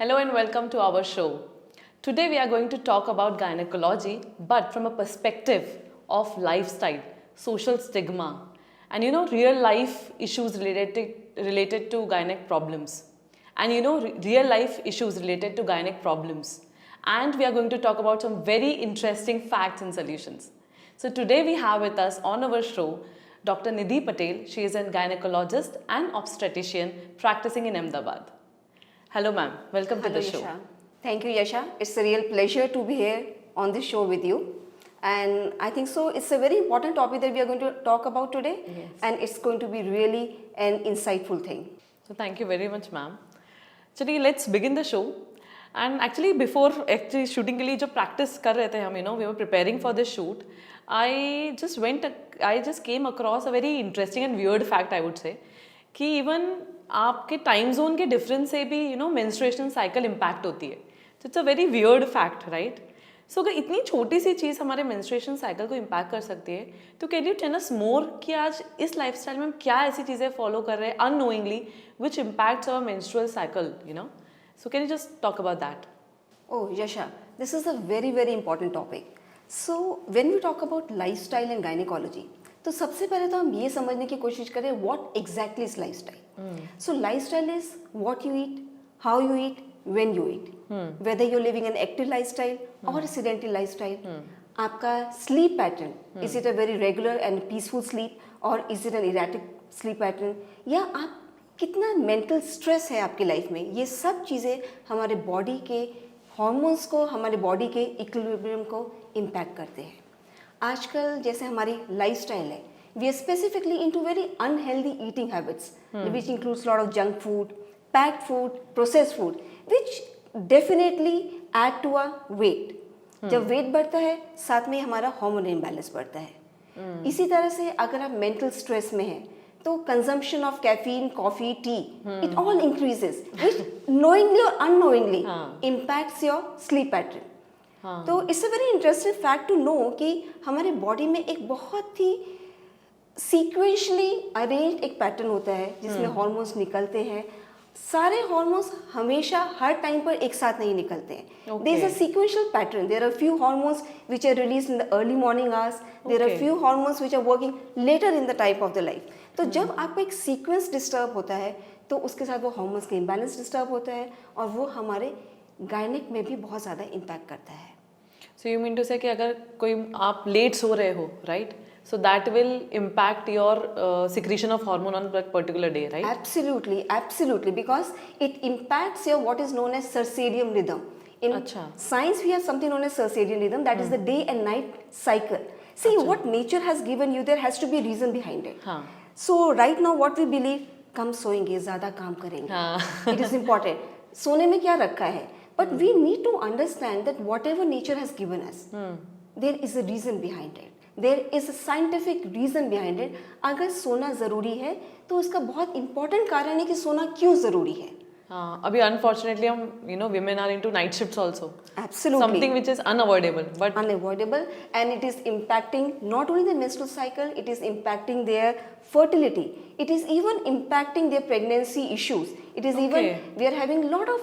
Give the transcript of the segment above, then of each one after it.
Hello and welcome to our show. Today we are going to talk about gynecology, but from a perspective of lifestyle, social stigma, and real life issues related to gynec problems. And real life issues related to gynec problems. And we are going to talk about some very interesting facts and solutions. So today we have with us on our show Dr. Nidhi Patel. She is a gynecologist and obstetrician practicing in Ahmedabad. Hello ma'am, welcome to the show. Yasha. Thank you, Yasha. It's a real pleasure to be here on this show with you. And I think so it's a very important topic that we are going to talk about today. Yes. And it's going to be really an insightful thing. So thank you very much ma'am. Actually let's begin the show. And actually before shooting के लिए जो practice कर रहे थे हम, we were preparing for this shoot. I just came across a very interesting and weird fact, I would say, कि even आपके time zone के डिफरेंस से भी मेंस्ट्रुएशन साइकिल इम्पैक्ट होती है. तो it's a very weird fact, right? So अगर इतनी छोटी सी चीज़ हमारे मेंस्ट्रुएशन साइकिल को इम्पैक्ट कर सकती है, तो कैन यू टेल अस मोर कि आज इस लाइफस्टाइल में हम क्या ऐसी चीज़ें फॉलो कर रहे हैं unknowingly which impacts our menstrual cycle, so can you just talk about that? Oh, Yasha, this is a very, very important topic. So, when we talk about lifestyle and gynecology, तो सबसे पहले तो हम ये समझने की कोशिश करें what exactly is lifestyle. So lifestyle is what you eat, how you eat, when you eat. Whether you're living an active lifestyle or a sedentary lifestyle. आपका sleep pattern, is it a very regular and peaceful sleep or is it an erratic sleep pattern? या आप कितना mental stress है आपकी life में, ये सब चीज़ें हमारे बॉडी के हॉर्मोन्स को, हमारे बॉडी के इक्विलिब्रियम को इम्पैक्ट करते हैं. आजकल जैसे हमारी लाइफस्टाइल है, we are specifically into very unhealthy eating habits, which includes a lot of junk food, packed food, processed food, which definitely add to our weight. जब वेट बढ़ता है, साथ में हमारा हार्मोन इम्बैलेंस बढ़ता है. इसी तरह से अगर आप मेंटल स्ट्रेस में हैं, तो consumption of caffeine, coffee, tea, it all increases, which knowingly or unknowingly impacts your sleep pattern. तो it's a very interesting fact to know कि हमारे बॉडी में एक बहुत ही सीक्वेंशली अरेंज्ड एक पैटर्न होता है जिसमें हॉर्मोन्स निकलते हैं. सारे हॉर्मोन्स हमेशा हर टाइम पर एक साथ नहीं निकलते हैं. There is a sequential pattern. There are few hormones which are released in the early morning hours. There are few hormones which are working later in the time of the life. तो जब आपका एक sequence disturb होता है तो उसके साथ वो हॉर्मोन्स का इम्बैलेंस डिस्टर्ब होता है और वो हमारे गायनिक में भी बहुत ज़्यादा इम्पैक्ट करता है. सो यू मीन टू से कि अगर कोई आप लेट सो रहे हो, right, so that will impact your secretion of hormone on a particular day, right? Absolutely, because it impacts your what is known as circadian rhythm. In science we have something known as circadian rhythm, that is the day and night cycle. See, what nature has given you, there has to be a reason behind it. So right now what we believe, कम सोएंगे, ज़्यादा काम करेंगे. It is important. सोने में क्या रखा है? But we need to understand that whatever nature has given us, there is a reason behind it. There is a scientific reason behind it. अगर सोना ज़रूरी है तो उसका बहुत important कारण है कि सोना क्यों ज़रूरी है. हाँ, अभी unfortunately हम women are into night shifts also. Absolutely. Something which is unavoidable, and it is impacting not only the menstrual cycle, it is impacting their fertility. It is even impacting their pregnancy issues. It is even we are having a lot of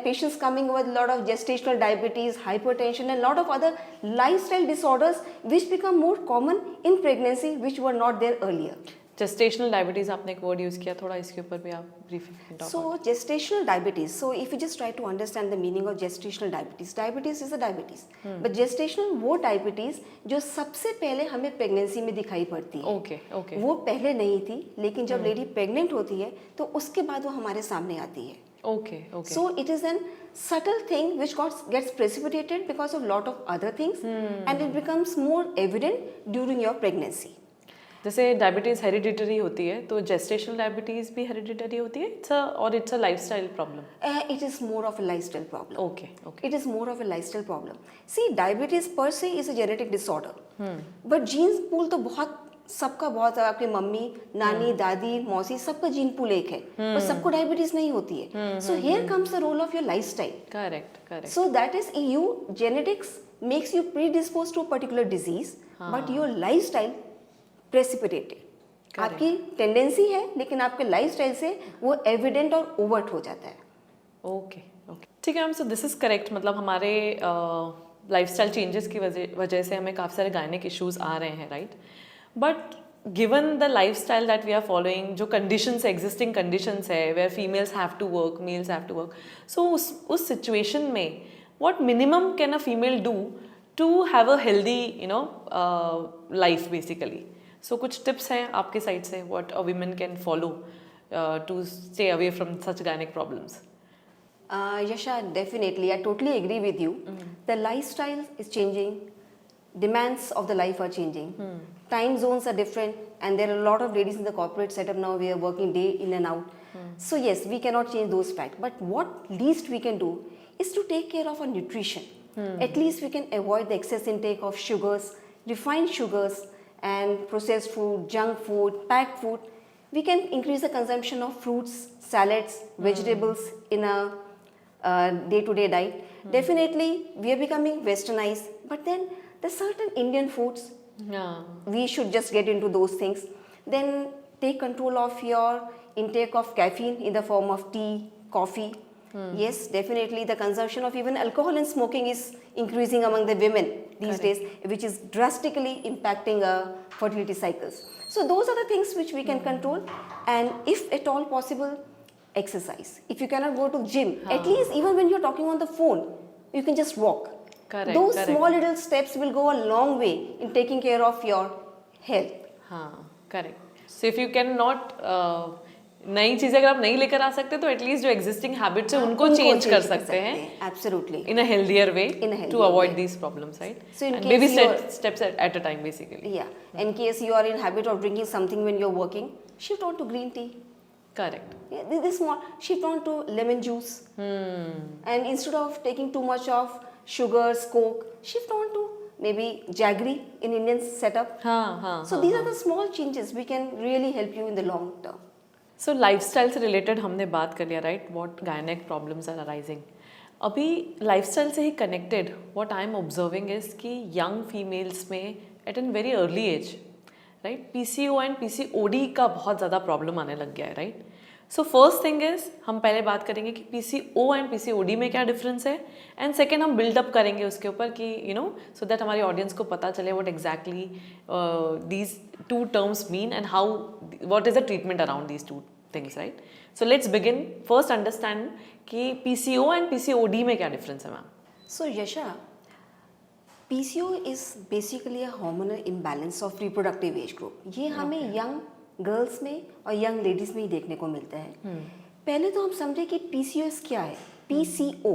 patients coming with a lot of gestational diabetes, hypertension and lot of other lifestyle disorders which become more common in pregnancy which were not there earlier. Gestational diabetes आपने एक word use किया, थोड़ा इसके ऊपर भी आप briefly talk. So gestational diabetes, so if you just try to understand the meaning of gestational diabetes, diabetes is a diabetes, but gestational वो diabetes जो सबसे पहले हमें pregnancy में दिखाई पड़ती है. Okay. वो पहले नहीं थी, लेकिन जब lady pregnant होती है तो उसके बाद वो हमारे सामने आती है. Okay. So it is a subtle thing which gets precipitated because of lot of other things, and it becomes more evident during your pregnancy. जैसे डायबिटीज हेरिडिटरी होती है, तो जेस्टेशनल डायबिटीज भी हेरिडिटरी होती है, it's a lifestyle problem. It is more of a lifestyle problem. Okay. It is more of a lifestyle problem. See, diabetes per se is a genetic disorder, but genes pool तो बहुत सबका बहुत है. आपकी mummy, नानी, दादी, मौसी, सबका जीन पूल एक है, पर सबको डायबिटीज नहीं होती है. So here comes the role of your lifestyle. Correct. So that is genetics makes you predisposed to a particular disease, but your lifestyle precipitated. आपकी टेंडेंसी है लेकिन आपके लाइफस्टाइल से वो एविडेंट और ओवर्ट हो जाता है. ओके ओके ठीक है ma'am, so this is correct, मतलब हमारे लाइफस्टाइल चेंजेस की वजह से हमें काफ़ी सारे गायनिक इश्यूज आ रहे हैं, right? But given the lifestyle that we are following, जो कंडीशंस एग्जिस्टिंग कंडीशंस है where females have to work, males have to work, so उस सिचुएशन में what minimum can a female do to have a healthy life basically? So कुछ tips हैं आपके side से what a women can follow to stay away from such gynaec problems? Yasha, definitely. I totally agree with you. The lifestyle is changing, demands of the life are changing, time zones are different, and there are a lot of ladies in the corporate setup now. We are working day in and out. So, yes, we cannot change those facts. But what least we can do is to take care of our nutrition. At least we can avoid the excess intake of sugars, refined sugars, and processed food, junk food, packed food. We can increase the consumption of fruits, salads, vegetables in a day-to-day diet. Definitely, we are becoming westernized, but then there's certain Indian foods. Yeah. We should just get into those things. Then take control of your intake of caffeine in the form of tea, coffee. Yes, definitely the consumption of even alcohol and smoking is increasing among the women these days, which is drastically impacting fertility cycles. So those are the things which we can control, and if at all possible, exercise. If you cannot go to gym, at least even when you're talking on the phone, you can just walk. Correct, Those correct. small little steps will go a long way in taking care of your health. हाँ correct. So if you can not नई चीजें अगर आप नहीं लेकर आ सकते तो at least जो एग्जिस्टिंग हैबिट्स है उनको चेंज कर सकते हैं Absolutely. in a healthier way In a healthier to avoid way. these problems, right? So in And case baby you're- steps at a time basically. Yeah. In case you are in habit of drinking something when you're working, shift on to green tea. Correct. Yeah, this small, shift on to lemon juice. And instead of taking too much of sugars, coke, shift on to maybe jaggery in Indian setup. हाँ हाँ. So these are the small changes we can really help you in the long term. So lifestyle से related हमने बात कर लिया, right? What gynaec problems are arising. अभी lifestyle से ही connected what I am observing is कि young females में at an very early age, right, PCO and PCOD का बहुत ज़्यादा प्रॉब्लम आने लग गया है, right? So first thing is हम पहले बात करेंगे कि पीसीओ एंड पीसीओडी में क्या डिफरेंस है, एंड सेकेंड हम बिल्डअप करेंगे उसके ऊपर कि सो दैट हमारी ऑडियंस को पता चले what exactly these two terms mean and how what is the treatment around these two things, right? So let's begin first understand कि पीसीओ एंड पीसीओडी में क्या डिफरेंस है, ma'am? So Yasha, PCO is basically a hormonal imbalance of reproductive age group. ये हमें young girls में और young ladies में ही देखने को मिलता है. पहले तो हम समझे कि PCOS क्या है. PCO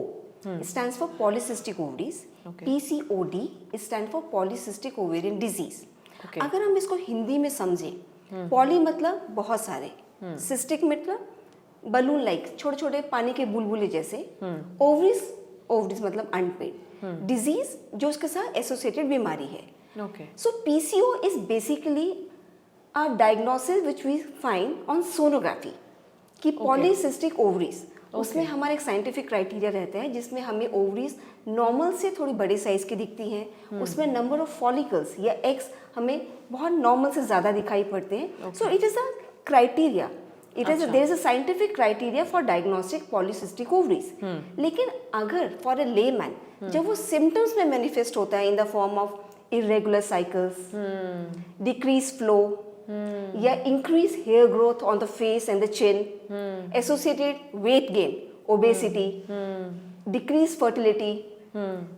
stands for polycystic ovaries. Okay. PCOD stands for polycystic ovarian disease. Okay. अगर हम इसको हिंदी में समझें, पॉली मतलब बहुत सारे, सिस्टिक मतलब बलून लाइक छोटे छोटे पानी के बुलबुले जैसे, ओवरीज मतलब अनपेड, डिजीज जो उसके साथ एसोसिएटेड बीमारी है. Okay. So PCO is basically a diagnosis which we find on sonography कि polycystic ovaries. उसमें हमारा एक साइंटिफिक क्राइटेरिया रहता है जिसमें हमें ओवरीज नॉर्मल से थोड़ी बड़े साइज की दिखती हैं. उसमें नंबर ऑफ फॉलिकल्स या एग्स हमें बहुत नॉर्मल से ज़्यादा दिखाई पड़ते हैं. So it is a criteria. There is a scientific criteria for diagnostic polycystic ovaries. लेकिन अगर फॉर अ लेमैन जब वो सिम्टम्स में मैनिफेस्ट होता है in the form of irregular cycles, decreased flow, या increased hair growth on the face and the chin, associated weight gain, obesity, decreased fertility.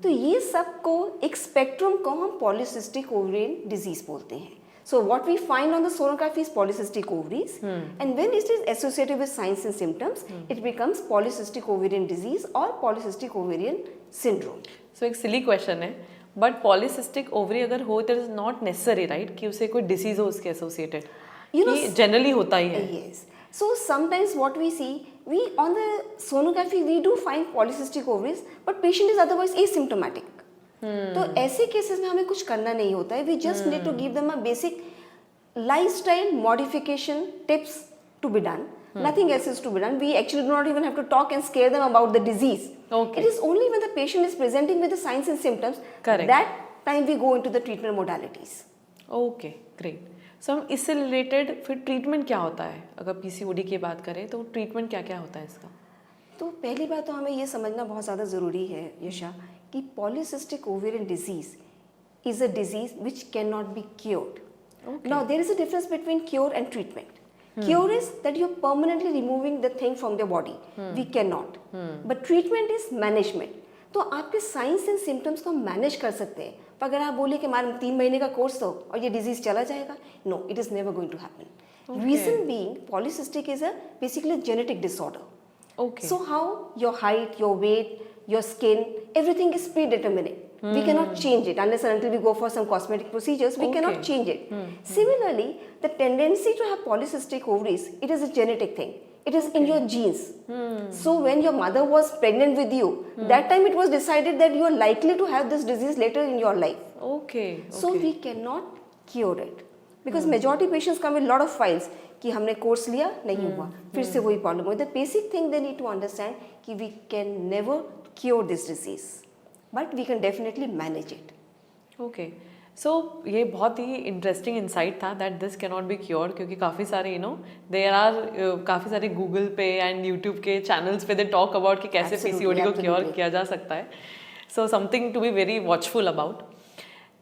तो ये सब को एक स्पेक्ट्रम को हम पॉलीसिस्टिक ओवरियन डिजीज बोलते हैं. So what we find on the sonography is polycystic ovaries, and when it is associated with signs and symptoms, it becomes polycystic ovarian disease or polycystic ovarian syndrome. सो एक silly question है, but polycystic ovary अगर हो it is not necessary, right, कि उसे कोई disease हो उसके associated, कि जनरली होता ही है. Yes. So sometimes what we see, we on the sonography we do find polycystic ovaries, but patient is otherwise asymptomatic. तो ऐसे केसेस में हमें कुछ करना नहीं होता है. We just need to give them a basic lifestyle modification tips to be done. Nothing else is to be done. We actually do not even have to talk and scare them about the disease. Okay. It is only when the patient is presenting with the signs and symptoms, Correct. that time we go into the treatment modalities. Okay great. So हम इससे related फिर treatment क्या होता है? अगर PCOD की बात करें तो ट्रीटमेंट क्या क्या होता है इसका? तो पहली बात तो हमें ये समझना बहुत ज़्यादा ज़रूरी है यशा कि polycystic ovarian disease is a disease which cannot be cured. Okay. Now, there is a difference between cure and treatment. Cure is that you're permanently removing the thing from your body. We cannot. But treatment is management. तो आपके science and symptoms को manage कर सकते हैं. पर अगर आप बोले कि हमारे 3 महीने का कोर्स दो और ये डिजीज चला जाएगा, no, it is never going to happen. Reason being polycystic is a basically genetic disorder. Okay. So how your height, your weight, your skin, everything is predetermined. We cannot change it unless and until we go for some cosmetic procedures. We cannot change it. Similarly, the tendency to have polycystic ovaries, it is a genetic thing. It is in your genes. So when your mother was pregnant with you, that time it was decided that you are likely to have this disease later in your life. Okay. So we cannot cure it. Because majority patients come with lot of files कि हमने course लिया नहीं हुआ, फिर से वही problem हुई. The basic thing they need to understand कि we can never cure this disease but we can definitely manage it. Okay, so ये बहुत ही इंटरेस्टिंग इंसाइट था that this can not be cured, क्योंकि काफ़ी सारे देयर आर काफ़ी सारे गूगल पे एंड यूट्यूब के चैनल्स पे दे टॉक अबाउट कि कैसे पीसीओडी को क्योर किया जा सकता है. So something to be very watchful about.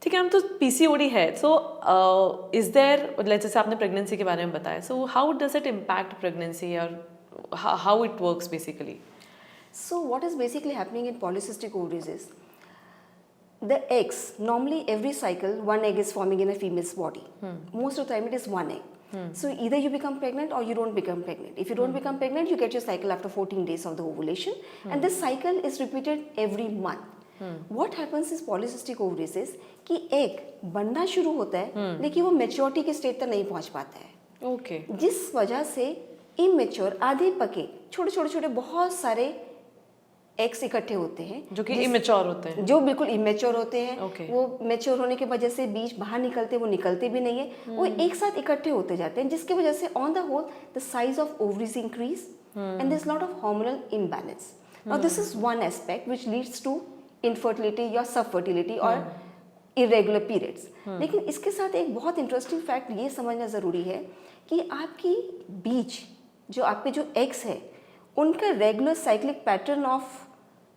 ठीक है, हम तो पीसीओडी है. सो इज देयर, जैसे आपने प्रेगनेंसी के बारे में बताया, so how does it impact pregnancy और how it works basically? So what is basically happening in polycystic ovaries is the eggs, normally every cycle one egg is forming in a female's body. Most of the time it is one egg. So either you become pregnant or you don't become pregnant. If you don't become pregnant, you get your cycle after 14 days of the ovulation, and this cycle is repeated every month. What happens is polycystic ovaries is कि egg बनना शुरू होता है लेकिन वो maturity के stage तक नहीं पहुंच पाता है. ओके. जिस वजह से इमेच्योर आधे पके छोटे छोटे छोटे बहुत सारे एग्स इकट्ठे होते हैं जो कि इमेच्योर होते हैं, जो बिल्कुल इमेच्योर होते हैं. Okay. वो मेच्योर होने की वजह से बीज बाहर निकलते, वो निकलते भी नहीं है, वो एक साथ इकट्ठे होते जाते हैं, जिसकी वजह से on the whole the size of ovaries increase and there is lot of hormonal imbalance. Now this is one aspect which leads to infertility या सब फर्टिलिटी और इरेगुलर पीरियड्स. लेकिन इसके साथ एक बहुत इंटरेस्टिंग फैक्ट ये समझना ज़रूरी है कि आपकी बीज जो आपके जो एग्स है उनका रेगुलर साइक्लिक पैटर्न ऑफ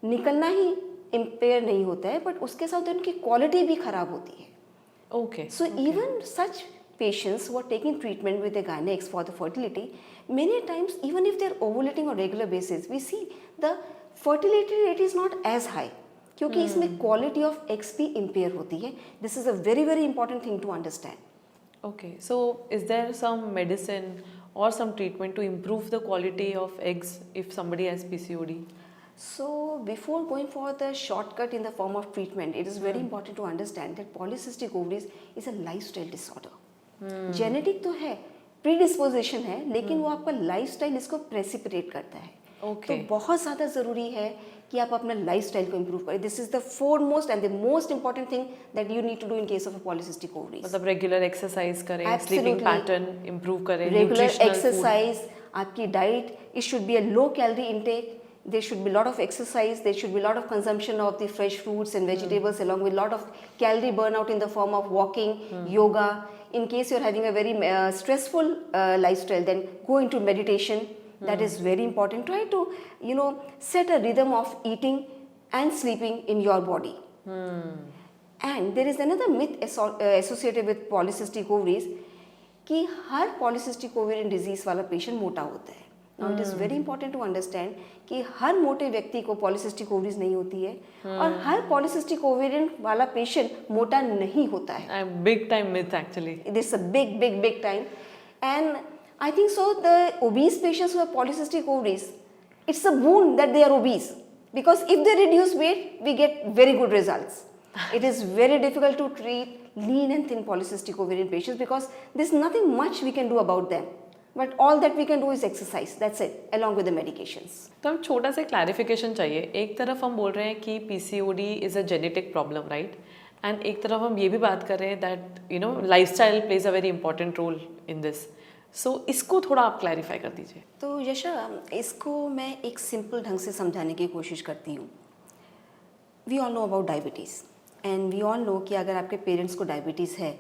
निकलना ही इम्पेयर नहीं होता है, बट उसके साथ उनकी क्वालिटी भी खराब होती है. Okay. So even such patients who are taking treatment with the gynecologists for the fertility, many times even if they are ovulating on regular basis, we see the fertility rate is not as high क्योंकि इसमें quality of eggs भी impair होती है. This is a very very important thing to understand. Okay, so is there some medicine or some treatment to improve the quality of eggs if somebody has PCOD? So before going for the shortcut in the form of treatment, it is very important to understand that polycystic ovaries is a lifestyle disorder. Genetic तो है, predisposition है, लेकिन वो आपका lifestyle इसको precipitate करता है. Okay. तो बहुत ज़्यादा ज़रूरी है कि आप अपना लाइफस्टाइल को इम्प्रूव करें. This is the foremost and the most important thing that you need to do in case of a polycystic ovaries. मतलब रेगुलर एक्सरसाइज करें, स्लीपिंग पैटर्न इंप्रूव करें, रेगुलर nutritional एक्सरसाइज, आपकी diet, it should be a low calorie intake. There should be a lot of exercise, there should be a lot of consumption of the fresh fruits and vegetables along with a lot of calorie burnout in the form of walking, yoga. In case you're having a very stressful lifestyle, then go into meditation. That is very important. Try to, set a rhythm of eating and sleeping in your body. And there is another myth associated with polycystic ovaries कि हर polycystic ovarian disease वाला patient मोटा होता है. Now it is very important to understand कि हर मोटे व्यक्ति को polycystic ovaries नहीं होती है और हर polycystic ovarian वाला patient मोटा नहीं होता है. big time myth actually. This is a big time, and I think so the obese patients who have polycystic ovaries, it's a boon that they are obese, because if they reduce weight, we get very good results. It is very difficult to treat lean and thin polycystic ovarian patients because there's nothing much we can do about them. But all that we can do is exercise. That's it, along with the medications. तो हम छोटा सा clarification चाहिए. एक तरफ हम बोल रहे हैं कि PCOD is a genetic problem, right? And एक तरफ हम ये भी बात कर रहे हैं that lifestyle plays a very important role in this. So इसको थोड़ा आप क्लैरिफाई कर दीजिए. तो यशा, इसको मैं एक सिंपल ढंग से समझाने की कोशिश करती हूँ. We all know about diabetes and we all know कि अगर आपके पेरेंट्स को डायबिटीज़ है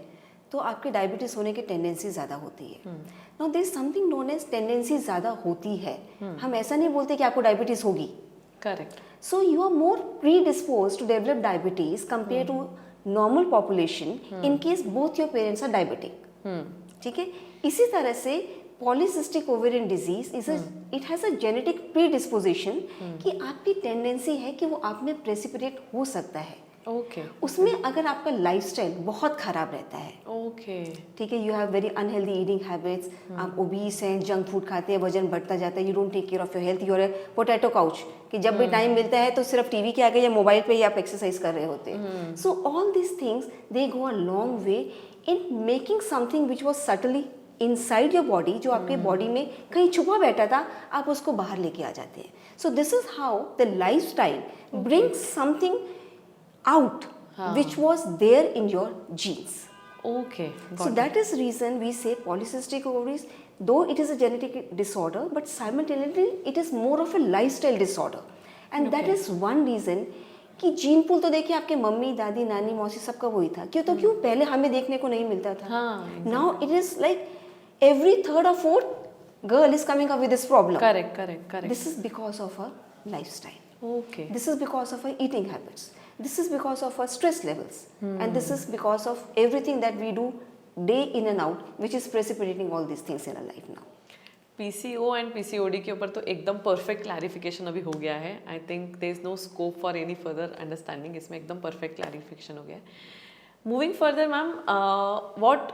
तो आपकी डायबिटीज होने की टेंडेंसी ज़्यादा होती है. Now there is something known as tendency ज़्यादा होती है. हम ऐसा नहीं बोलते कि आपको डायबिटीज होगी. Correct. So you are more predisposed to develop diabetes compared to normal population in case both your parents are diabetic. ठीक है. इसी तरह से polycystic ovarian disease it has a genetic predisposition कि आपकी टेंडेंसी है कि वो आप में प्रेसिपिटेट हो सकता है. ओके. उसमें अगर आपका लाइफस्टाइल बहुत खराब रहता है, ओके. ठीक है, you have very unhealthy eating habits, आप ओबीस हैं, जंक फूड खाते हैं, वजन बढ़ता जाता है, you don't take care of your health, you are a potato couch कि जब भी टाइम मिलता है तो सिर्फ टीवी के आगे या मोबाइल पे ही आप एक्सरसाइज कर रहे होते हैं. So all this things they go a long way in making something which was subtly inside your body, जो आपके बॉडी में कहीं छुपा बैठा था, आप उसको बाहर लेके आ जाते हैं. So this is how the life style brings something out which was there in your genes. Okay. So that is reason we say polycystic ovaries, though it is a genetic disorder, but simultaneously it is more of a lifestyle disorder. And that is one reason कि gene pool तो देखिए आपके mummy, दादी, नानी, मौसी सबका वही था. क्यों? तो क्यों पहले हमें देखने को नहीं मिलता था. Now it is like every third or fourth girl is coming up with this problem. Correct. This is because of our lifestyle. Okay. This is because of our eating habits. This is because of our stress levels. And this is because of everything that we do day in and out, which is precipitating all these things in our life now. PCO and PCOD के ऊपर तो एकदम perfect clarification अभी हो गया है. I think there is no scope for any further understanding. इसमें एकदम परफेक्ट क्लैरिफिकेशन हो गया है. Moving further ma'am, what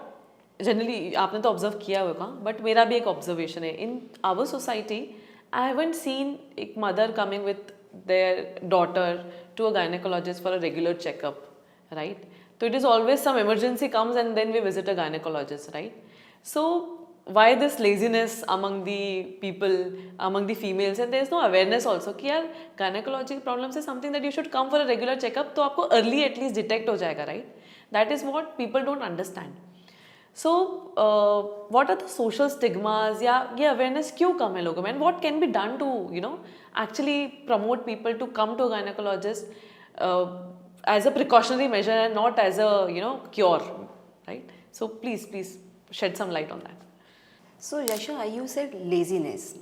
generally आपने तो ऑब्जर्व किया होगा, बट मेरा भी एक ऑब्जर्वेशन है. In our society I haven't seen एक mother coming with their daughter to a gynecologist for a regular checkup, right? So it is always some emergency comes and then we visit a gynecologist, right? So why this laziness among the people, among the females, and there is no awareness also कि यार gynecological problems is something that you should come for a regular checkup, तो आपको early at least detect हो जाएगा, right? That is what people don't understand. So what are the social stigmas या ये awareness क्यों कम है लोगों में, and what can be done to actually promote people to come to a gynecologist as a precautionary measure and not as a cure, right? So please shed some light on that. So Yasha, you said laziness.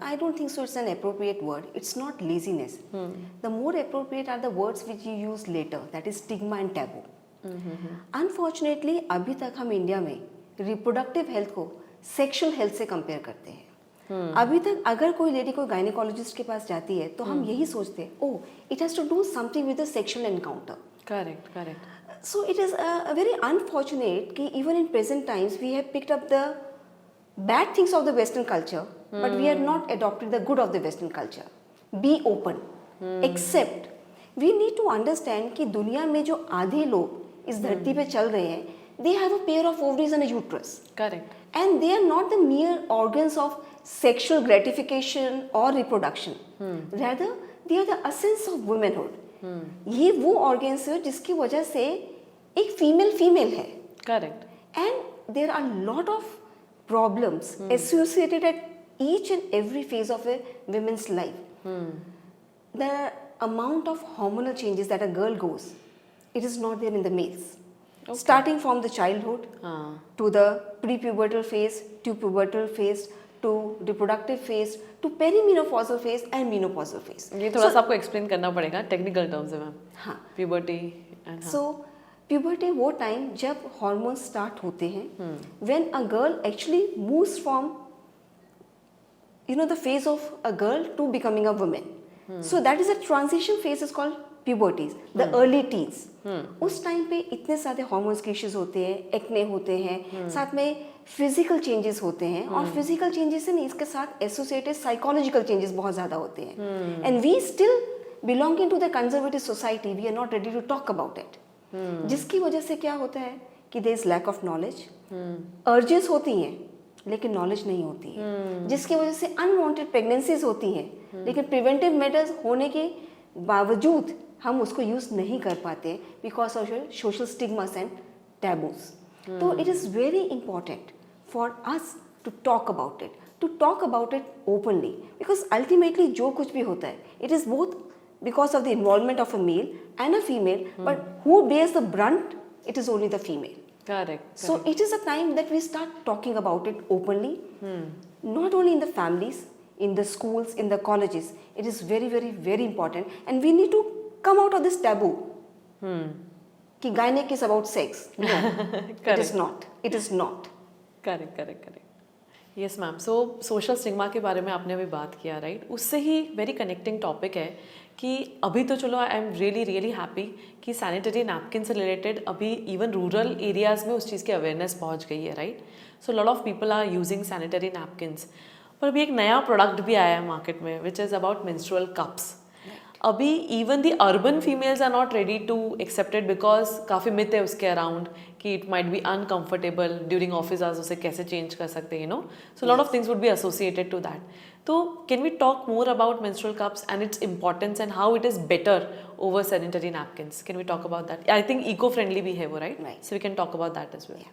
I don't think so it's an appropriate word. It's not laziness. The more appropriate are the words which you use later, that is stigma and taboo. Unfortunately अभी तक हम India में reproductive health को sexual health से compare करते हैं. अभी तक अगर कोई लेडी कोई गायनेकोलॉजिस्ट के पास जाती है तो हम यही सोचते हैं, oh it has to do something with the sexual encounter. Correct. So it is very unfortunate कि even in present times we have picked up the bad things of the western culture, but we are not adopted the good of the western culture. Be open, accept. We need to understand कि दुनिया में जो आधे लोग इस धरती पे चल रहे हैं, they have a pair of ovaries and a uterus. Correct. And they are not the mere organs of sexual gratification or reproduction. Rather, they are the essence of womanhood. ये वो organs है जिसकी वजह से एक फीमेल है. Correct. And there are lot of problems associated at each and every phase of a woman's life. The amount of hormonal changes that a girl goes, it is not there in the males. Okay. Starting from the childhood to the prepubertal phase, to pubertal phase, to reproductive phase, to perimenopausal phase and menopausal phase. ये थोड़ा सा आपको explain करना पड़ेगा technical terms में ma'am. हाँ. Puberty and so puberty वो time जब hormones start होते हैं, when a girl actually moves from the phase of a girl to becoming a woman. So that is a transition phase is called puberties, the early teens. उस time पे इतने सारे hormones के issues होते हैं, acne होते हैं, साथ में फिजिकल चेंजेस होते हैं, और फिजिकल चेंजेस से नहीं, इसके साथ एसोसिएटेड साइकोलॉजिकल चेंजेस बहुत ज़्यादा होते हैं. And we still belonging to the conservative society, we are not ready to talk about it. जिसकी वजह से क्या होता है कि there is lack of knowledge. Urges होती हैं लेकिन नॉलेज नहीं होती है, जिसकी वजह से अनवांटेड प्रेगनेंसीज होती हैं, लेकिन प्रिवेंटिव मेजर्स होने के बावजूद हम उसको यूज नहीं कर पाते because of social stigmas and taboos. तो it is very important for us to talk about it openly, because ultimately जो कुछ भी होता है it is both because of the involvement of a male and a female, but who bears the brunt, it is only the female. Correct. So it is a time that we start talking about it openly, not only in the families, in the schools, in the colleges. It is very, very, very important, and we need to come out of this taboo. कि gynec is about sex. No, it is not. It is not. Correct correct correct yes ma'am. So social stigma के बारे में आपने अभी बात किया, right? उससे ही very connecting topic है कि अभी तो चलो I am really really happy कि सैनिटरी नैपकिन से रिलेटेड अभी इवन रूरल एरियाज़ में उस चीज़ की अवेयरनेस पहुंच गई है, right? So lot of people are using sanitary napkins. पर अभी एक नया प्रोडक्ट भी आया है मार्केट में which is about menstrual cups. अभी even the urban females are not ready to accept it because काफ़ी मिथ है उसके अराउंड कि it might be uncomfortable during office hours, उसे कैसे चेंज कर सकते हैं, you know. So lot of things would be associated to that. तो can we talk more about menstrual cups and its importance and how it is better over sanitary napkins? Can we talk about that? I think eco friendly भी है वो, right? So we can talk about that as well.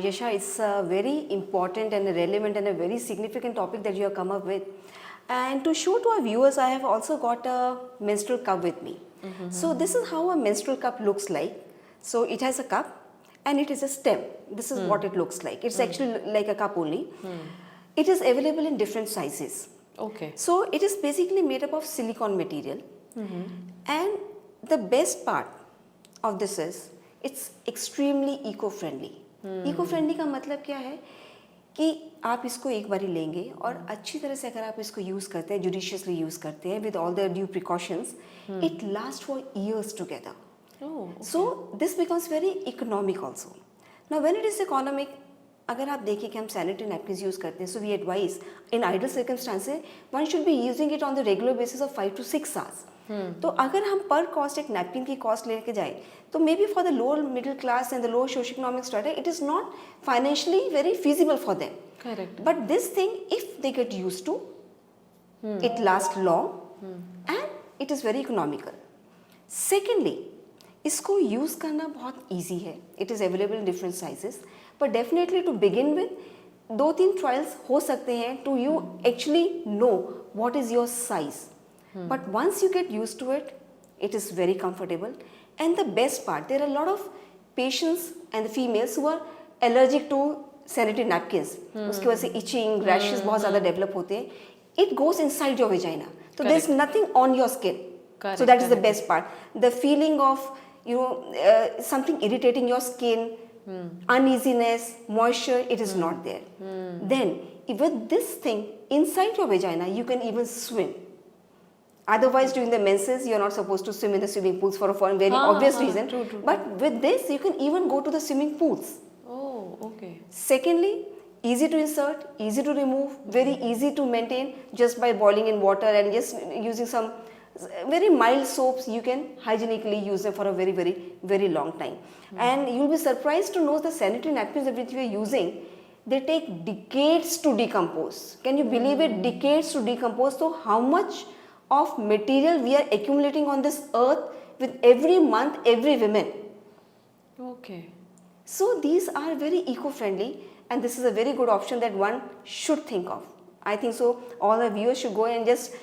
Yasha, it's a very important and a relevant and a very significant topic that you have come up with. And to show to our viewers, I have also got a menstrual cup with me. So this is how a menstrual cup looks like. So it has a cup and it is a stem. This is what it looks like. It's actually like a cup only. It is available in different sizes. Okay. So it is basically made up of silicone material. And the best part of this is it's extremely eco-friendly. Eco-friendly का मतलब क्या है कि आप इसको एक बारी लेंगे और अच्छी तरह से अगर आप इसको यूज़ करते हैं, जुडिशियसली यूज़ करते हैं with all the due precautions, it last for years together. So this becomes very economic also. Now when it is economic, अगर आप देखें कि हम सैनिटरी नैपकिन्स यूज़ करते हैं, so we advise in ideal circumstances one should be using it on the regular basis of 5 to 6 hours. तो अगर हम पर कॉस्ट एक नैपकिन की कॉस्ट लेके जाए तो may be for the lower middle class and the lower socio economic strata it is not financially very feasible for them. Correct. But this thing, if they get used to, it lasts long and it is very economical. Secondly, इसको use करना बहुत easy है. It is available in different sizes. But definitely to begin with, 2-3 trials हो सकते हैं to you actually know what is your size. But once you get used to it, it is very comfortable. And the best part, there are a lot of patients and the females who are allergic to sanitary napkins. उसकी वजह से itching, rashes बहुत ज़्यादा develop होते हैं. It goes inside your vagina. So there's nothing on your skin. Correct, So that is the best part. The feeling of something irritating your skin, uneasiness, moisture, it is not there. Then with this thing inside your vagina, you can even swim. Otherwise, during the menses, you are not supposed to swim in the swimming pools for a very obvious reason. True. But with this, you can even go to the swimming pools. Oh, okay. Secondly, easy to insert, easy to remove, very easy to maintain just by boiling in water and just using some very mild soaps. You can hygienically use them for a very, very, very long time. And you'll be surprised to know the sanitary napkins which we are using, they take decades to decompose. Can you believe it? Decades to decompose. So how much of material we are accumulating on this earth with every month, every woman. Okay. So these are very eco-friendly and this is a very good option that one should think of. I think so all the viewers should go and just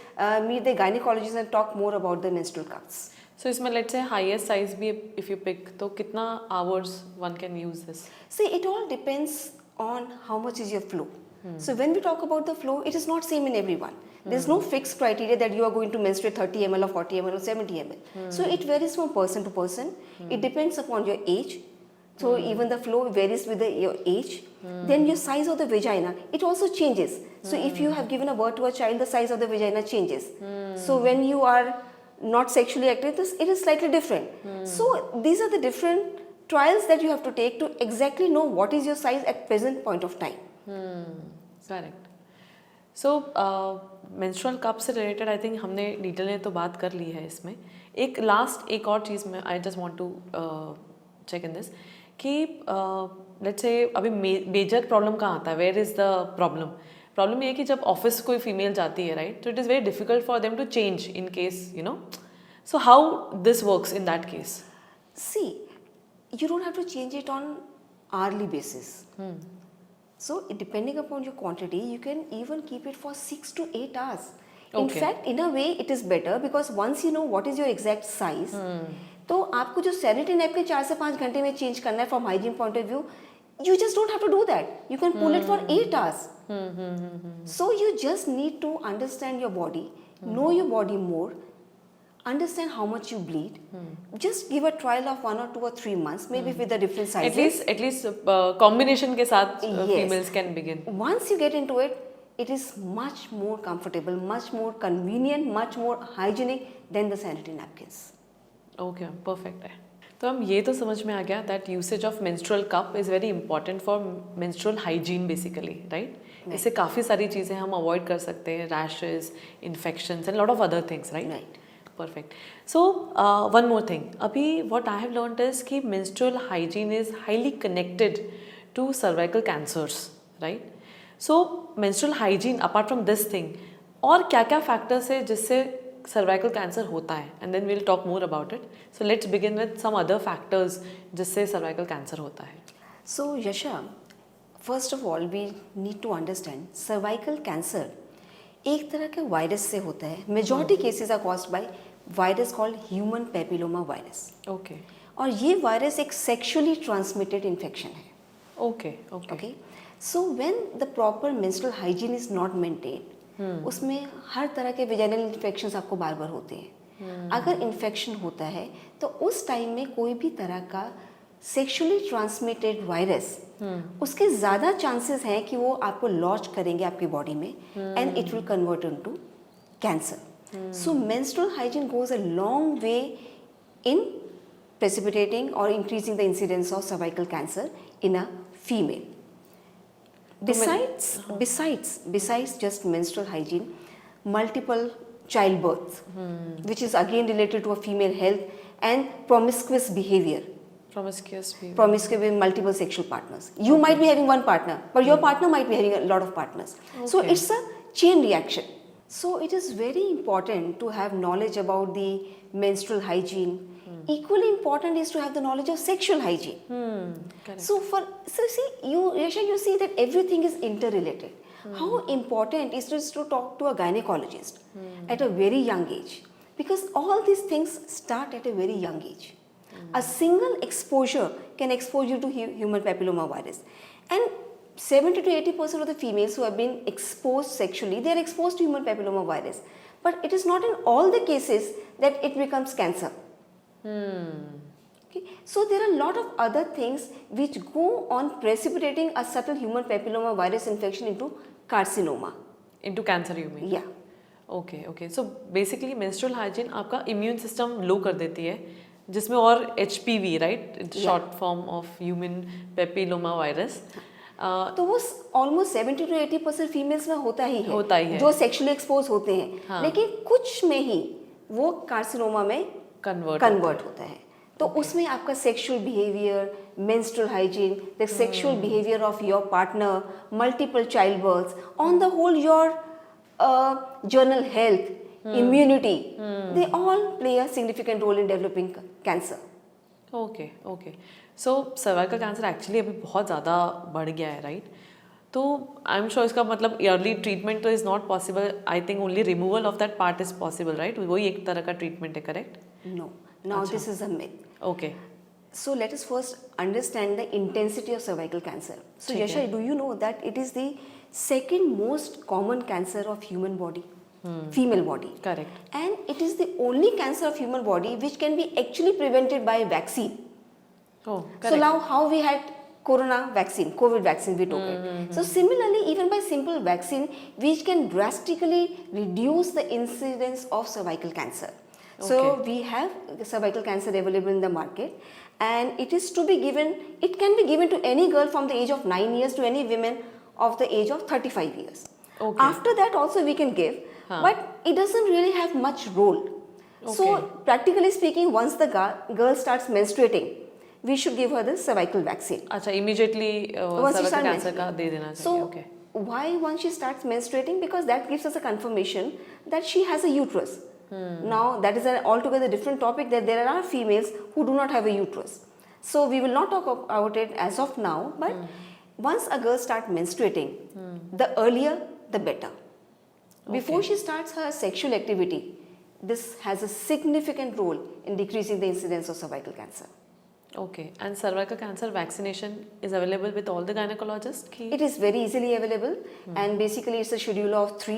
meet the gynecologists and talk more about the menstrual cups. So इसमें let's say highest size भी if you pick, तो कितना hours one can use this? See, it all depends on how much is your flow. So when we talk about the flow, it is not same in everyone. There's no fixed criteria that you are going to menstruate 30 ml or 40 ml or 70 ml. So it varies from person to person. It depends upon your age. So even the flow varies with your age. Then your size of the vagina, it also changes. So if you have given a birth to a child, the size of the vagina changes. So when you are not sexually active, it is slightly different. So these are the different trials that you have to take to exactly know what is your size at present point of time. Correct. So menstrual cup से related I think हमने detail में तो बात कर ली है इसमें. एक और चीज़ में I just want to check in this कि लेट्स से अभी मेजर प्रॉब्लम कहाँ आता है, वेयर इज़ द प्रॉब्लम ये है कि जब ऑफिस कोई फीमेल जाती है, राइट, तो it is very difficult for them to change in case, you know. So how this works in that case? See, you don't have to change it on hourly basis. So depending upon your quantity, you can even keep it for 6 to 8 hours. In fact, in a way, it is better because once you know what is your exact size, तो आपको जो sanitary napkin 4 से 5 घंटे में change करना है from hygiene point of view, you just don't have to do that. You can pull it for 8 hours. So you just need to understand your body, know your body more, understand how much you bleed. Just give a trial of 1 or 2 or 3 months, maybe with the different sizes. At least combination के साथ Yes. females can begin. Once you get into it, it is much more comfortable, much more convenient, much more hygienic than the sanitary napkins. Okay perfect है. तो हम ये तो समझ में आ गया that usage of menstrual cup is very important for menstrual hygiene basically, right. इससे काफ़ी सारी चीज़ें हम अवॉइड कर सकते हैं, rashes, infections and lot of other things, right. Perfect. So one more thing, अभी what I have learned is कि menstrual hygiene is highly connected to cervical cancers, right. So menstrual hygiene apart from this thing और क्या क्या factors है जिससे cervical cancer होता है, and then we'll talk more about it. So let's begin with some other factors जिससे cervical cancer होता है. So Yasha, first of all we need to understand cervical cancer एक तरह के वायरस से होता है. Majority cases are caused by virus called human papilloma virus. Okay और ये वायरस एक सेक्सुअली ट्रांसमिटेड इन्फेक्शन है. Okay okay Okay, so when the proper menstrual hygiene is not maintained, उसमें हर तरह के वेजाइनल इन्फेक्शंस आपको बार बार होते हैं. अगर इन्फेक्शन होता है तो उस टाइम में कोई भी तरह का सेक्सुअली ट्रांसमिटेड वायरस उसके ज़्यादा चांसेस हैं कि वो आपको लॉन्च करेंगे आपकी बॉडी में and it will convert into cancer. So menstrual hygiene goes a long way in precipitating or increasing the incidence of cervical cancer in a female. Besides just menstrual hygiene, multiple childbirth, which is again related to a female health, and promiscuous behavior. Promiscuous behavior. Promiscuous with multiple sexual partners. You might be having one partner, but your partner might be having a lot of partners. So Okay. it's a chain reaction. So it is very important to have knowledge about the menstrual hygiene. Equally important is to have the knowledge of sexual hygiene. Correct. So see, you see that everything is interrelated. How important is to talk to a gynecologist at a very young age, because all these things start at a very young age. A single exposure can expose you to human papilloma virus, and 70 to 80% of the females who have been exposed sexually, they are exposed to human papilloma virus. But it is not in all the cases that it becomes cancer. Okay. So there are a lot of other things which go on precipitating a subtle human papilloma virus infection into carcinoma. Into cancer you mean? Yeah. Okay okay. So basically menstrual hygiene आपका immune system लो कर देती है, जिसमें और HPV, right, short form of human papilloma virus. तो वो almost 70 to 80% females में होता ही है जो सेक्सुअली एक्सपोज होते हैं. लेकिन कुछ में ही वो कार्सिनोमा में कन्वर्ट होता है. तो उसमें आपका sexual behaviour, menstrual hygiene, the sexual behaviour of your partner, multiple child birth, on the whole your general health, immunity, they all play a significant role in developing cancer. Okay okay. So cervical cancer actually अभी बहुत ज़्यादा बढ़ गया है, right. तो I am sure इसका मतलब yearly treatment तो is not possible. I think only removal of that part is possible, right. वही एक तरह का ट्रीटमेंट है, correct? No. Now this is a myth. Okay. So let us first understand the intensity of cervical cancer. So Yasha, do you know that it is the second most common cancer of human body, female body. Correct. And it is the only cancer of human body which can be actually prevented by vaccine. Oh, correct. So now how we had corona vaccine, COVID vaccine, we took it. So similarly, even by simple vaccine, which can drastically reduce the incidence of cervical cancer. So we have cervical cancer available in the market, and it is to be given, it can be given to any girl from the age of 9 years to any women of the age of 35 years. Okay. After that also we can give, but it doesn't really have much role. So practically speaking, once the girl starts menstruating, we should give her the cervical vaccine. अच्छा, immediately cervical cancer का दे देना चाहिए. So Okay. why once she starts menstruating? Because that gives us a confirmation that she has a uterus. Now that is an altogether different topic, that there are females who do not have a uterus. So we will not talk about it as of now, but once a girl starts menstruating, the earlier the better. Before she starts her sexual activity, this has a significant role in decreasing the incidence of cervical cancer. Okay, and cervical cancer vaccination is available with all the gynecologists? It is very easily available, and basically it's a schedule of 3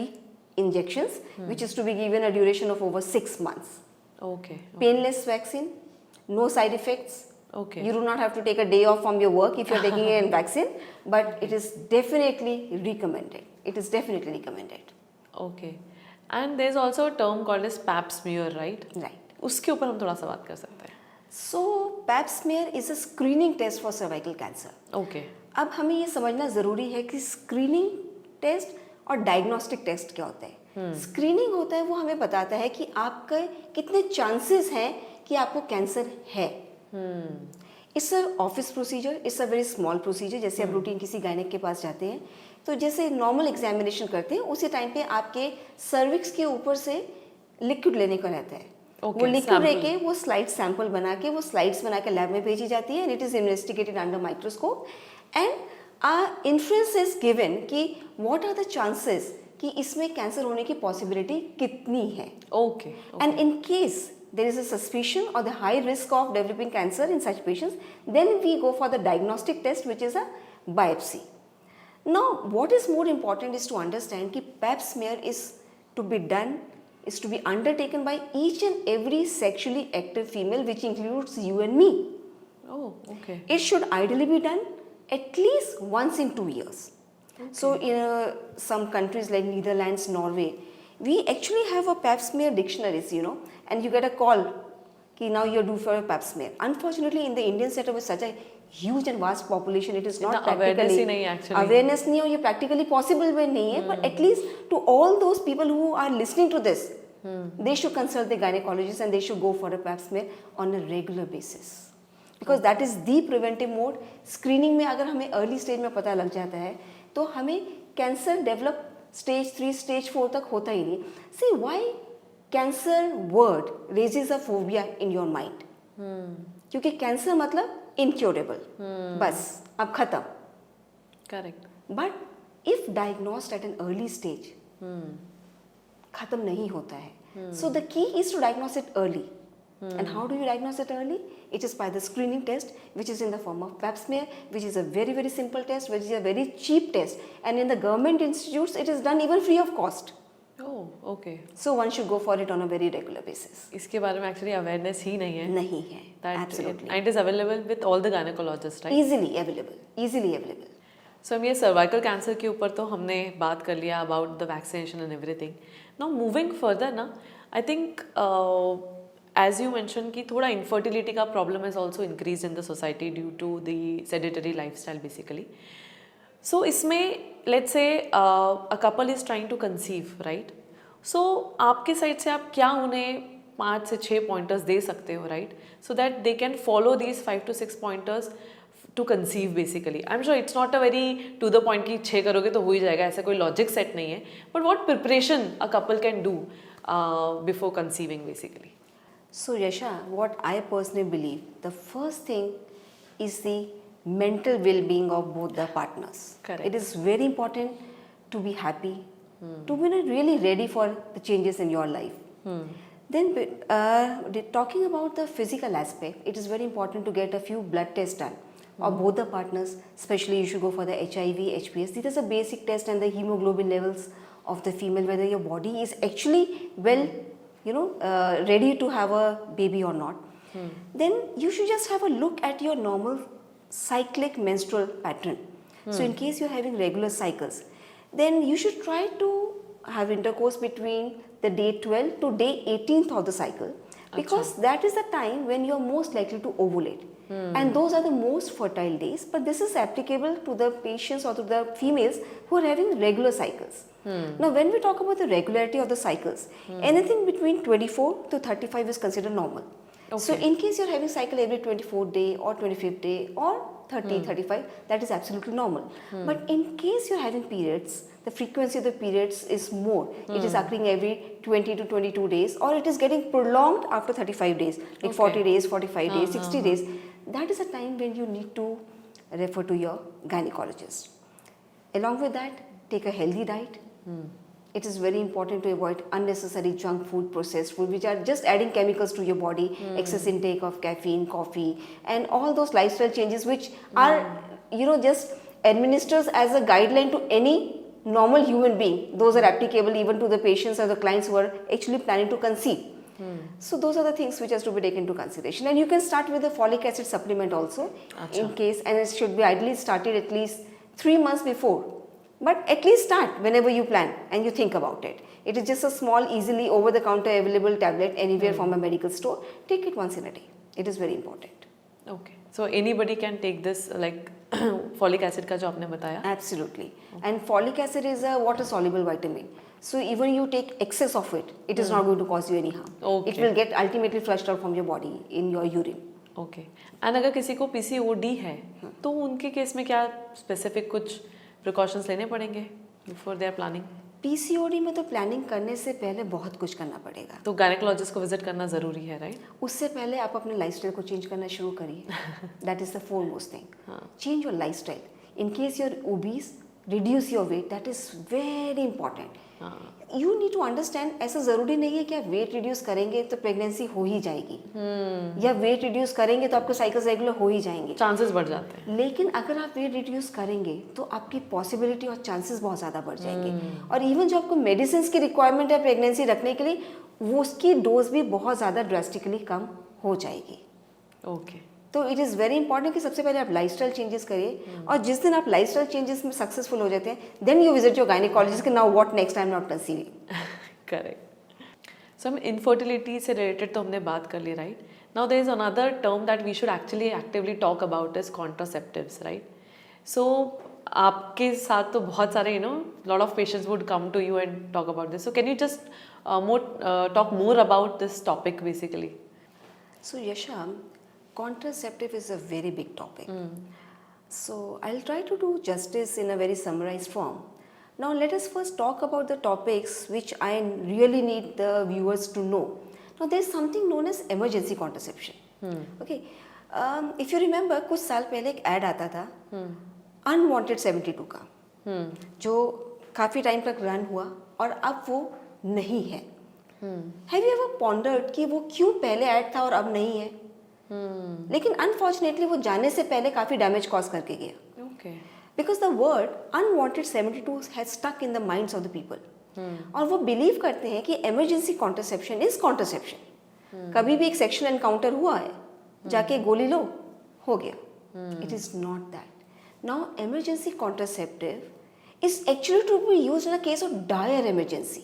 injections, which is to be given a duration of over 6 months. Okay. Painless vaccine, no side effects. Okay. You do not have to take a day off from your work if you're taking a vaccine, but it is definitely recommended. It is definitely recommended. Okay. And there's also a term called as pap smear, right? Right. उसके ऊपर हम थोड़ा सा बात कर सकते हैं. So, pap smear is a screening test for cervical cancer. Okay. अब हमें ये समझना ज़रूरी है कि स्क्रीनिंग टेस्ट और डायग्नोस्टिक टेस्ट क्या होता है. स्क्रीनिंग होता है वो हमें बताता है कि आपके कितने चांसेस हैं कि आपको कैंसर है. It's a office procedure, it's a very small procedure. जैसे आप रूटीन किसी गायनेक के पास जाते हैं तो जैसे नॉर्मल एग्जामिनेशन करते हैं उसी टाइम पे आपके सर्विक्स के ऊपर से लिक्विड लेने का रहता है. Okay, वो लिक्विड sample. लेके वो स्लाइड सैंपल बना के वो स्लाइड्स बना के लैब में भेजी जाती है, and it is investigated under microscope, and inference is given कि व्हाट आर द चांसेस कि इसमें कैंसर होने की पॉसिबिलिटी कितनी है. Okay. And in case there is a suspicion or the high risk of developing cancer in such patients, then we go for the diagnostic test, which is a biopsy. Now, what is more important is to understand that pap smear is to be undertaken by each and every sexually active female, which includes you and me. Oh, okay. It should ideally be done at least once in 2 years. So in some countries like Netherlands, Norway, we actually have a pap smear dictionaries, and you get a call कि now you're due for a pap smear. Unfortunately, in the Indian setup with such a huge and vast population, it is not इतना awareness practically ही नहीं है actually. awareness नहीं है और ये practically possible भी नहीं है. But at least to all those people who are listening to this, they should consult the gynecologist and they should go for a pap smear on a regular basis. Because that is the preventive mode. Screening में अगर हमें early stage में पता लग जाता है तो हमें कैंसर डेवलप स्टेज 3 स्टेज 4 तक होता ही नहीं. See why cancer word raises a phobia in your mind. क्योंकि कैंसर मतलब इनक्योरेबल, बस अब खत्म. Correct. But if diagnosed at an early stage खत्म नहीं होता है. So the key is to diagnose it early. And how do you diagnose it early? It is by the screening test, which is in the form of pap smear, which is a very, very simple test, which is a very cheap test. And in the government institutes, it is done even free of cost. Oh, okay. So one should go for it on a very regular basis. इसके बारे में actually awareness ही नहीं है. नहीं है. Absolutely. And it is available with all the gynecologists, right? Easily available. Easily available. So ये cervical cancer के ऊपर तो हमने बात कर लिया about the vaccination and everything. Now moving further ना, I think as you mentioned कि थोड़ा infertility का problem has also increased in the society due to the sedentary lifestyle basically. So इसमें let's say a couple is trying to conceive, right? So आपके side से आप क्या उन्हें 5 से 6 pointers दे सकते हो, right? So that they can follow these 5 to 6 pointers to conceive basically. I'm sure it's not a very to the point कि 6 करोगे तो हो ही जाएगा, ऐसा कोई logic set नहीं है. But what preparation a couple can do before conceiving basically? So Yasha, what I personally believe, the first thing is the mental well-being of both the partners. Correct. It is very important to be happy, to be really ready for the changes in your life. Then talking about the physical aspect, it is very important to get a few blood tests done of both the partners. Especially you should go for the HIV, HPS. These are the basic tests and the hemoglobin levels of the female, whether your body is actually well ready to have a baby or not. Then you should just have a look at your normal cyclic menstrual pattern. So in case you're having regular cycles, then you should try to have intercourse between the day 12 to day 18th of the cycle, because that is the time when you're most likely to ovulate. And those are the most fertile days, but this is applicable to the patients or to the females who are having regular cycles. Now when we talk about the regularity of the cycles, anything between 24 to 35 is considered normal. So in case you're having cycle every 24th day or 25th day or 30, 35, that is absolutely normal. But in case you're having periods, the frequency of the periods is more. It is occurring every 20 to 22 days, or it is getting prolonged after 35 days, like 40 days, 45 days, 60 days. That is a time when you need to refer to your gynecologist. Along with that, take a healthy diet. it is very important to avoid unnecessary junk food, processed food, which are just adding chemicals to your body, excess intake of caffeine, coffee, and all those lifestyle changes which are, just administers as a guideline to any normal human being. Those are applicable even to the patients or the clients who are actually planning to conceive. So those are the things which has to be taken into consideration, and you can start with a folic acid supplement also in case, and it should be ideally started at least 3 months before. But at least start whenever you plan and you think about it. It is just a small, easily over the counter available tablet anywhere from a medical store. Take it once in a day. It is very important. Okay. So anybody can take this, like folic acid का जो आपने बताया. Absolutely. And folic acid is a water soluble vitamin. So even you take excess of it, it is not going to cause you any harm. Okay. It will get ultimately flushed out from your body in your urine. Okay. And अगर किसी को PCOD है तो उनके case में क्या specific कुछ precautions लेने पड़ेंगे before they are planning? PCOD में तो प्लानिंग करने से पहले बहुत कुछ करना पड़ेगा. तो गायनेकोलॉजिस्ट को विजिट करना ज़रूरी है, राइट? उससे पहले आप अपने लाइफस्टाइल को चेंज करना शुरू करिए. That is the foremost thing. Change your lifestyle. In case you're obese, reduce your weight. That is very important. You need to understand, ऐसा ज़रूरी नहीं है कि आप वेट रिड्यूस करेंगे तो प्रेगनेंसी हो ही जाएगी, या वेट रिड्यूस करेंगे तो आपके साइकिल्स रेगुलर हो ही जाएंगे. चांसेस बढ़ जाते हैं. लेकिन अगर आप वेट रिड्यूस करेंगे तो आपकी पॉसिबिलिटी और चांसेस बहुत ज़्यादा बढ़ जाएंगे. और इवन जो आपको मेडिसिन की रिक्वायरमेंट है प्रेगनेंसी रखने के लिए, वो उसकी डोज भी बहुत ज़्यादा ड्रास्टिकली कम हो जाएगी. ओके. तो इट इज़ वेरी इंपॉर्टेंट कि सबसे पहले आप लाइफस्टाइल चेंजेस करिए, और जिस दिन आप लाइफस्टाइल चेंजेस में सक्सेसफुल हो जाते हैं, then you visit your gynaecologist कि now what next, I am not conceiving. Correct. So हम इनफर्टिलिटी से रिलेटेड तो हमने बात कर ली, right? Now there is another term that we should actually actively talk about is contraceptives, right? So आपके साथ तो बहुत सारे lot of patients would come to you and talk about this. So can you just talk more about this topic basically? So Yasha, contraceptive is a very big topic. So I'll try to do justice in a very summarized form. Now let us first talk about the topics which I really need the viewers to know. Now there is something known as emergency contraception. Okay. If you remember, कुछ साल पहले एक ad आता था Unwanted 72 का, जो काफ़ी time तक रन हुआ और अब वो नहीं है. Have you ever pondered कि वो क्यों पहले ऐड था और अब नहीं है? लेकिन अनफॉर्चुनेटली वो जाने से पहले काफ़ी डैमेज कॉज करके गया. Okay. Because the word unwanted 72 has stuck in the minds of the people. और वो बिलीव करते हैं कि इमरजेंसी कॉन्ट्रासेप्शन इज कॉन्ट्रासेप्शन. कभी भी एक सेक्शुअल एनकाउंटर हुआ है, जाके गोली लो, हो गया. It is not that. Now emergency contraceptive is actually to be used in a case of dire emergency.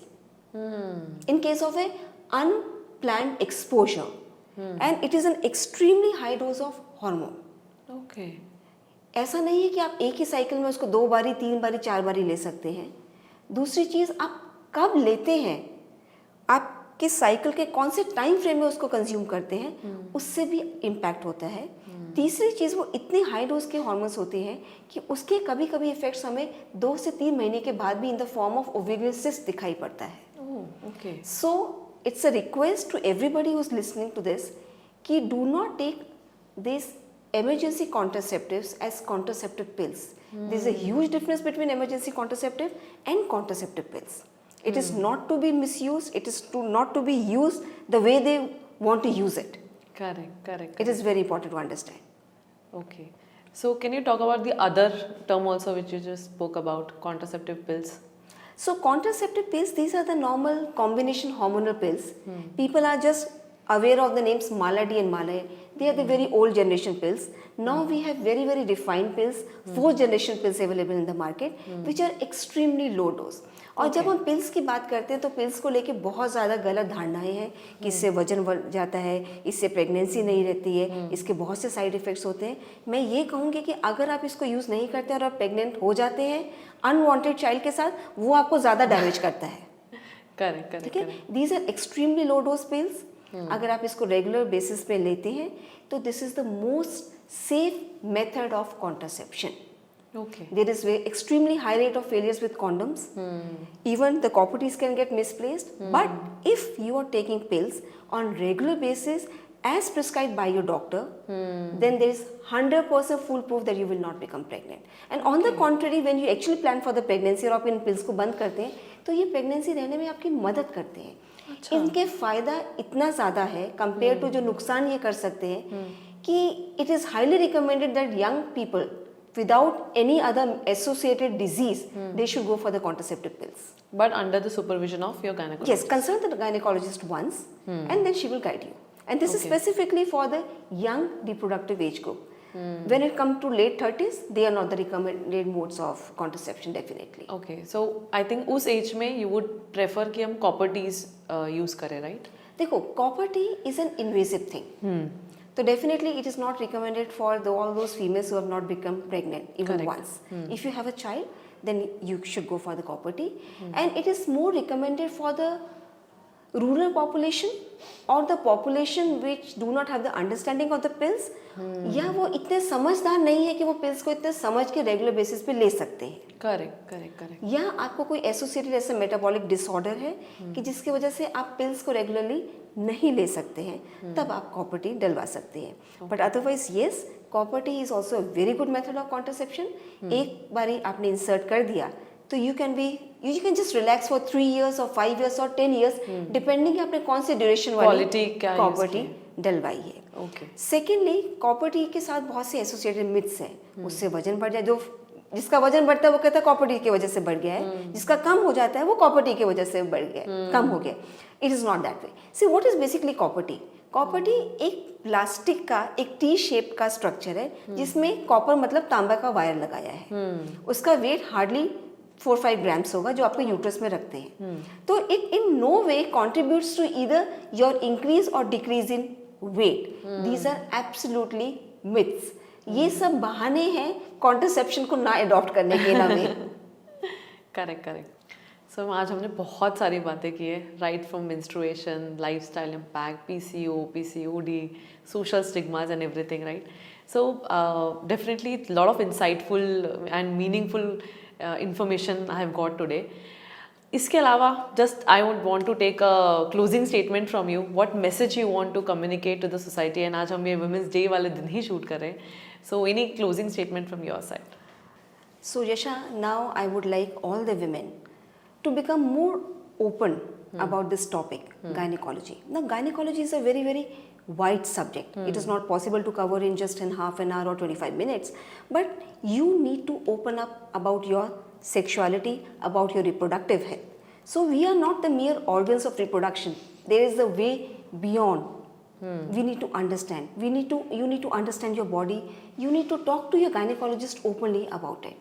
In case of a unplanned exposure, and it is an extremely high dose of hormone. Okay. ऐसा नहीं है कि आप एक ही cycle में उसको 2 बारी 3 बारी 4 बारी ले सकते हैं. दूसरी चीज़, आप कब लेते हैं, आपके साइकिल के कौन से टाइम फ्रेम में उसको कंज्यूम करते हैं, उससे भी इम्पैक्ट होता है. तीसरी चीज़, वो इतने हाई डोज के हार्मोन्स होते हैं कि उसके कभी कभी इफेक्ट्स हमें 2 से 3 महीने के बाद भी in the form of ovarian cyst दिखाई पड़ता है. Okay. So it's a request to everybody who's listening to this कि do not take these emergency contraceptives as contraceptive pills. There's a huge difference between emergency contraceptive and contraceptive pills. It is not to be misused. It is not to be used the way they want to use it. Correct. It is very important to understand. Okay. So can you talk about the other term also which you just spoke about, contraceptive pills? So contraceptive pills, these are the normal combination hormonal pills. People are just aware of the names Mala-D and Mala-A. They are the very old generation pills. Now we have very, very refined pills, 4th generation pills available in the market, which are extremely low dose. और जब हम pills की बात करते हैं तो pills को लेके बहुत ज़्यादा गलत धारणाएं हैं कि इससे वजन बढ़ जाता है, इससे प्रेगनेंसी नहीं रहती है, इसके बहुत से साइड इफ़ेक्ट्स होते हैं. मैं ये कहूँगी कि अगर आप इसको यूज़ नहीं करते और आप प्रेग्नेंट हो जाते हैं अनवांटेड चाइल्ड के साथ, वो आपको ज़्यादा डैमेज करता है. करेक्ट. ठीक है. These are extremely low dose pills. अगर आप इसको रेगुलर बेसिस पे लेते हैं तो this is the most safe method of contraception. Okay. There is extremely high rate of failures with condoms. Even the copper T's can get misplaced. But if you are taking pills on regular basis, as prescribed by your doctor, then there is 100% foolproof that you will not become pregnant. And on the contrary, when you actually plan for the pregnancy और आप इन pills को बंद करते हैं तो ये pregnancy रहने में आपकी मदद करते हैं. इनके फायदा इतना ज़्यादा है कंपेयर टू जो नुकसान ये कर सकते हैं कि it is highly recommended that young people without any other associated disease they should go for the contraceptive pills. But under the supervision of your gynecologist. Yes, consult the gynecologist once and then she will guide you. And this is specifically for the young reproductive age group. When it comes to late 30s, they are not the recommended modes of contraception definitely. Okay, so I think उस age में you would prefer कि हम copper teas use करें, right? देखो, copper tea is an invasive thing. So definitely it is not recommended for all those females who have not become pregnant even once. If you have a child, then you should go for the copper tea. And it is more recommended for the rural population or the population which do not have the understanding of the pills, या वो इतने समझदार नहीं है कि वो pills को इतने समझ के रेगुलर बेसिस पे ले सकते हैं. करेक्ट. या आपको कोई एसोसिएटेड ऐसा मेटाबॉलिक डिसऑर्डर है कि जिसकी वजह से आप पिल्स को रेगुलरली नहीं ले सकते हैं, तब आप कॉपर टी डलवा सकते हैं. But otherwise yes, copper T is also a very good method of contraception. एक बारी आपने इंसर्ट कर दिया तो you can just relax for 3 years or 5 years or 10 years depending आपने कौन से ड्यूरेशन वाली कॉपर टी डलवाई है. Okay. सेकेंडली कॉपर टी के साथ बहुत से एसोसिएटेड मिथ्स हैं. उससे वजन बढ़ जाए, जो जिसका वजन बढ़ता है वो कहता है कॉपर टी की वजह से बढ़ गया है, जिसका कम हो जाता है वो कॉपर टी की वजह से बढ़ गया, कम हो गया. It is not that way. See what is basically copper T? Copper T एक प्लास्टिक का एक टी शेप का स्ट्रक्चर है जिसमें कॉपर मतलब तांबा का वायर लगाया है. उसका वेट हार्डली 4-5 ग्राम्स होगा जो आपको यूट्रस में रखते हैं. तो it in no way contributes to either your increase और decrease in weight. These are absolutely myths. ये सब बहाने हैं कॉन्ट्रासेप्शन को ना अडॉप्ट करने के नामे. करेक्ट. सो आज हमने बहुत सारी बातें की है, right from menstruation, lifestyle impact, PCO, PCOD, social stigmas and everything, right? So definitely lot of insightful and meaningful information I have got today. इसके अलावा just I would want to take a closing statement from you. What message you want to communicate to the society? And आज हम ये Women's Day वाले दिन ही shoot कर रहे हैं. So any closing statement from your side? So Yasha, now I would like all the women to become more open about this topic, gynecology. Now gynecology is a very, very wide subject. It is not possible to cover in just in half an hour or 25 minutes. But you need to open up about your sexuality, about your reproductive health. So we are not the mere organs of reproduction. There is a way beyond. We need to understand. You need to understand your body. You need to talk to your gynecologist openly about it.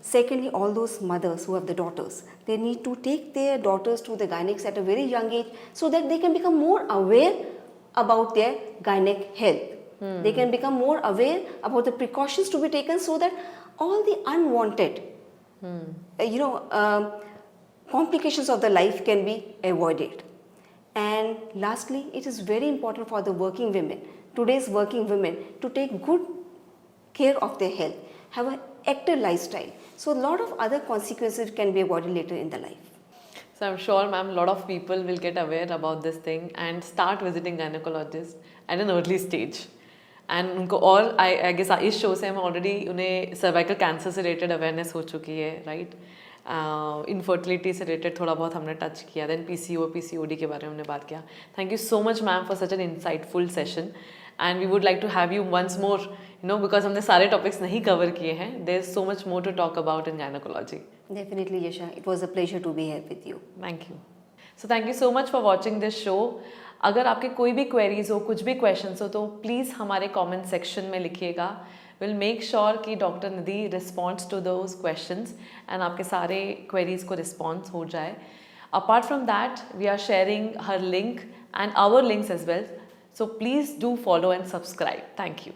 Secondly, all those mothers who have the daughters, they need to take their daughters to the gynecologists at a very young age so that they can become more aware about their gynec health. They can become more aware about the precautions to be taken so that all the unwanted, complications of the life can be avoided. And lastly, it is very important for the working women, today's working women, to take good care of their health, have an active lifestyle. So a lot of other consequences can be avoided later in the life. So I'm sure, ma'am, a lot of people will get aware about this thing and start visiting gynecologists at an early stage. And उनको और I guess इस show से हम already उन्हें cervical cancer से related awareness हो चुकी है, राइट? इनफर्टिलिटी से रिलेटेड थोड़ा बहुत हमने टच किया. देन पीसीओ, पीसीओडी के बारे में हमने बात किया. Thank you so much ma'am for such an insightful session. And we would like to have you once more, because हमने सारे टॉपिक्स नहीं कवर किए हैं. There is so much more to talk about in gynaecology. Definitely, Yasha. It was a pleasure to be here with you. Thank you. So thank you so much for watching this show. अगर आपके कोई भी queries हो, कुछ भी questions हो, तो please हमारे कमेंट सेक्शन में लिखिएगा. विल मेक श्योर कि doctor Nidhi responds to those questions and आपके सारे क्वेरीज को रिस्पॉन्स हो जाए. Apart from that, we are sharing her link and our links as well. So please do follow and subscribe. Thank you.